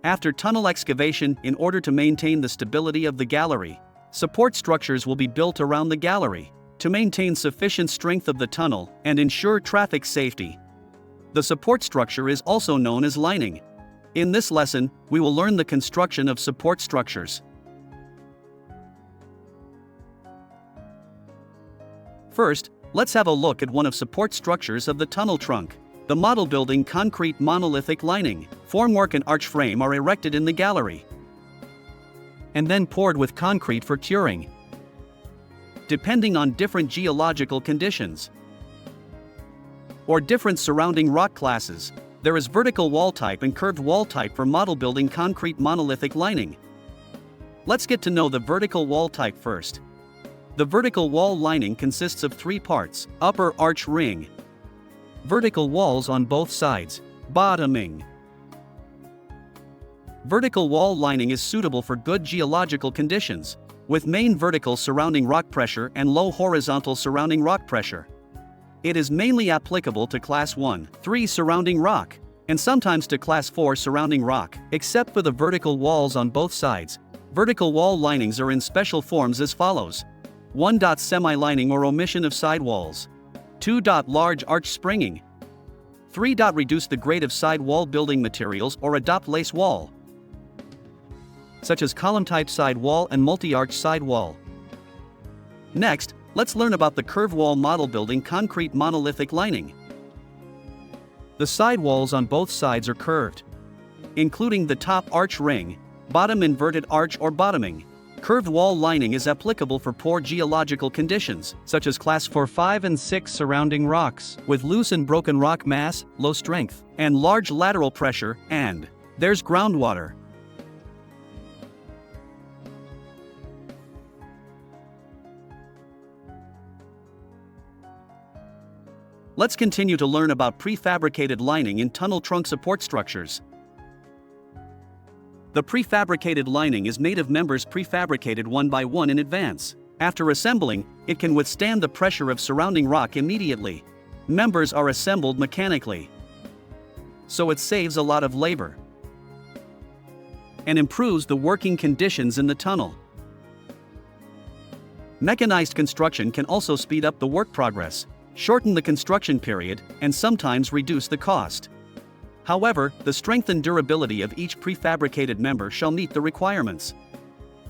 After tunnel excavation, in order to maintain the stability of the gallery, support structures will be built around the gallery to maintain sufficient strength of the tunnel and ensure traffic safety. The support structure is also known as lining. In this lesson, we will learn the construction of support structures. First, let's have a look at one of support structures of the tunnel trunk. The model building concrete monolithic lining, formwork and arch frame are erected in the gallery and then poured with concrete for curing. Depending on different geological conditions or different surrounding rock classes, there is vertical wall type and curved wall type for model building concrete monolithic lining. Let's get to know the vertical wall type first. The vertical wall lining consists of three parts: upper arch ring, vertical walls on both sides, bottoming. Vertical wall lining is suitable for good geological conditions, with main vertical surrounding rock pressure and low horizontal surrounding rock pressure. It is mainly applicable to Class 1-3 surrounding rock, and sometimes to Class 4 surrounding rock, except for the vertical walls on both sides. Vertical wall linings are in special forms as follows: 1. Semi-lining or omission of sidewalls. 2. Large arch springing. 3. Reduce the grade of sidewall building materials or adopt lace wall, such as column-type sidewall and multi-arch sidewall. Next, let's learn about the curved wall model building concrete monolithic lining. The sidewalls on both sides are curved, including the top arch ring, bottom inverted arch or bottoming. Curved wall lining is applicable for poor geological conditions, such as Class 4, 5, and 6 surrounding rocks, with loose and broken rock mass, low strength, and large lateral pressure, and there's groundwater. Let's continue to learn about prefabricated lining in tunnel trunk support structures. The prefabricated lining is made of members prefabricated one by one in advance. After assembling, it can withstand the pressure of surrounding rock immediately. Members are assembled mechanically, so it saves a lot of labor and improves the working conditions in the tunnel. Mechanized construction can also speed up the work progress, shorten the construction period, and sometimes reduce the cost. However, the strength and durability of each prefabricated member shall meet the requirements.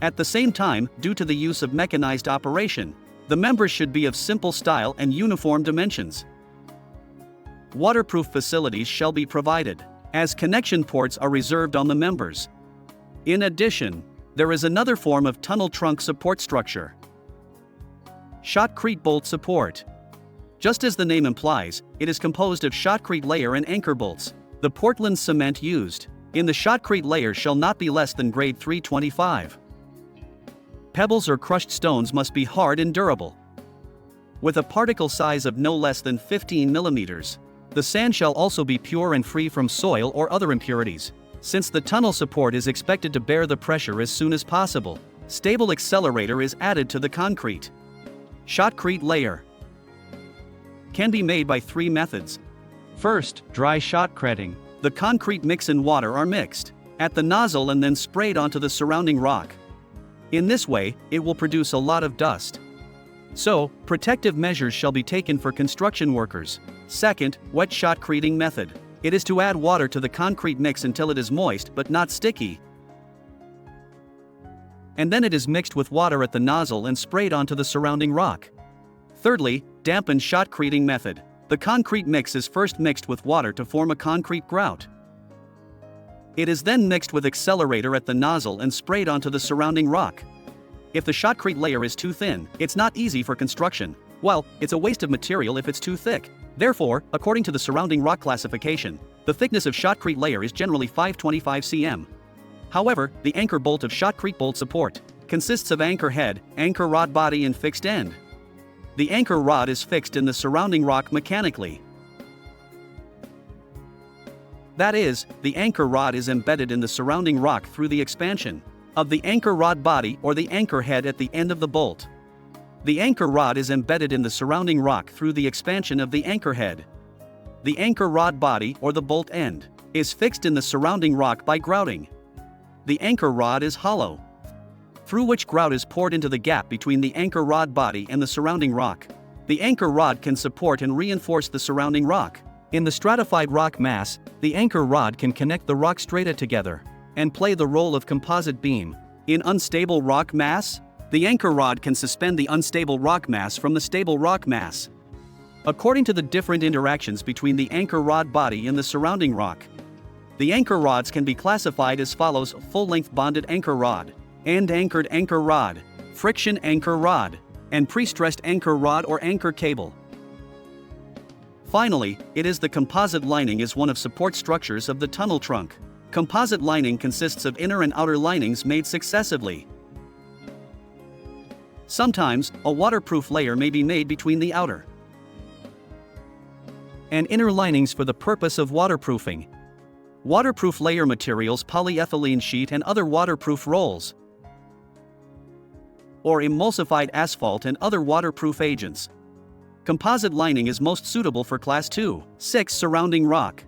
At the same time, due to the use of mechanized operation, the members should be of simple style and uniform dimensions. Waterproof facilities shall be provided, as connection ports are reserved on the members. In addition, there is another form of tunnel trunk support structure: shotcrete bolt support. Just as the name implies, it is composed of shotcrete layer and anchor bolts. The Portland cement used in the shotcrete layer shall not be less than grade 325. Pebbles or crushed stones must be hard and durable, with a particle size of no less than 15 millimeters. The sand shall also be pure and free from soil or other impurities. Since the tunnel support is expected to bear the pressure as soon as possible, stable accelerator is added to the concrete. Shotcrete layer can be made by three methods. First, dry shotcreting. The concrete mix and water are mixed at the nozzle and then sprayed onto the surrounding rock. In this way, it will produce a lot of dust, so protective measures shall be taken for construction workers. Second, wet shotcreting method. It is to add water to the concrete mix until it is moist but not sticky, and then it is mixed with water at the nozzle and sprayed onto the surrounding rock. Thirdly, dampened shotcreting method. The concrete mix is first mixed with water to form a concrete grout. It is then mixed with accelerator at the nozzle and sprayed onto the surrounding rock. If the shotcrete layer is too thin, it's not easy for construction. Well, it's a waste of material if it's too thick. Therefore, according to the surrounding rock classification, the thickness of shotcrete layer is generally 525 cm. However, the anchor bolt of shotcrete bolt support consists of anchor head, anchor rod body and fixed end. The anchor rod is fixed in the surrounding rock mechanically. That is, the anchor rod is embedded in the surrounding rock through the expansion of the anchor rod body or the anchor head at the end of the bolt. The anchor rod is embedded in the surrounding rock through the expansion of the anchor head. The anchor rod body or the bolt end is fixed in the surrounding rock by grouting. The anchor rod is hollow, through which grout is poured into the gap between the anchor rod body and the surrounding rock. The anchor rod can support and reinforce the surrounding rock. In the stratified rock mass, the anchor rod can connect the rock strata together and play the role of composite beam. In unstable rock mass, the anchor rod can suspend the unstable rock mass from the stable rock mass. According to the different interactions between the anchor rod body and the surrounding rock, the anchor rods can be classified as follows: full-length bonded anchor rod, end-anchored anchor rod, friction anchor rod, and pre-stressed anchor rod or anchor cable. Finally, it is the composite lining is one of support structures of the tunnel trunk. Composite lining consists of inner and outer linings made successively. Sometimes, a waterproof layer may be made between the outer and inner linings for the purpose of waterproofing. Waterproof layer materials: polyethylene sheet and other waterproof rolls, or emulsified asphalt and other waterproof agents. Composite lining is most suitable for Class 2/6 surrounding rock,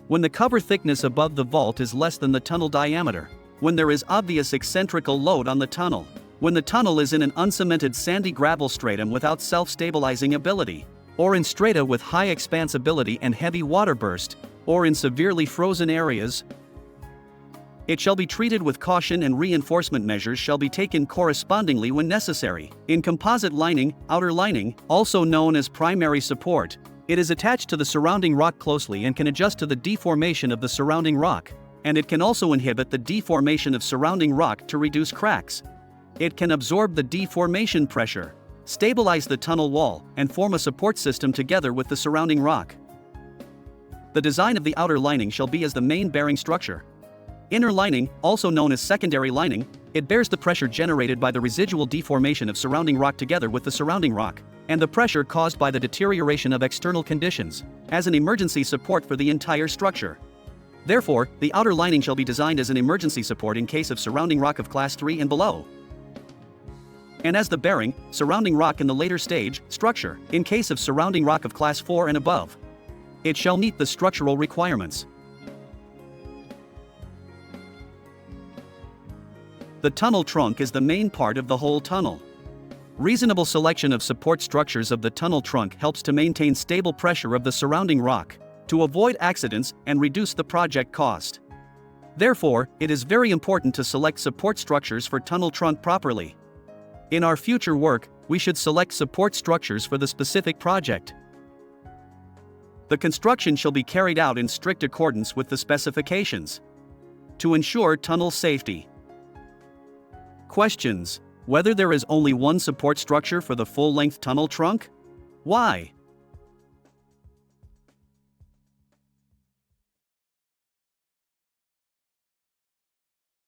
when the cover thickness above the vault is less than the tunnel diameter, when there is obvious eccentrical load on the tunnel, when the tunnel is in an uncemented sandy gravel stratum without self-stabilizing ability, or in strata with high expansibility and heavy water burst, or in severely frozen areas. It shall be treated with caution and reinforcement measures shall be taken correspondingly when necessary. In composite lining, outer lining, also known as primary support, it is attached to the surrounding rock closely and can adjust to the deformation of the surrounding rock, and it can also inhibit the deformation of surrounding rock to reduce cracks. It can absorb the deformation pressure, stabilize the tunnel wall, and form a support system together with the surrounding rock. The design of the outer lining shall be as the main bearing structure. Inner lining, also known as secondary lining, it bears the pressure generated by the residual deformation of surrounding rock together with the surrounding rock, and the pressure caused by the deterioration of external conditions, as an emergency support for the entire structure. Therefore, the outer lining shall be designed as an emergency support in case of surrounding rock of Class 3 and below, and as the bearing, surrounding rock in the later stage, structure, in case of surrounding rock of Class 4 and above. It shall meet the structural requirements. The tunnel trunk is the main part of the whole tunnel. Reasonable selection of support structures of the tunnel trunk helps to maintain stable pressure of the surrounding rock, to avoid accidents and reduce the project cost. Therefore, it is very important to select support structures for tunnel trunk properly. In our future work, we should select support structures for the specific project. The construction shall be carried out in strict accordance with the specifications to ensure tunnel safety. Questions: whether there is only one support structure for the full-length tunnel trunk? Why?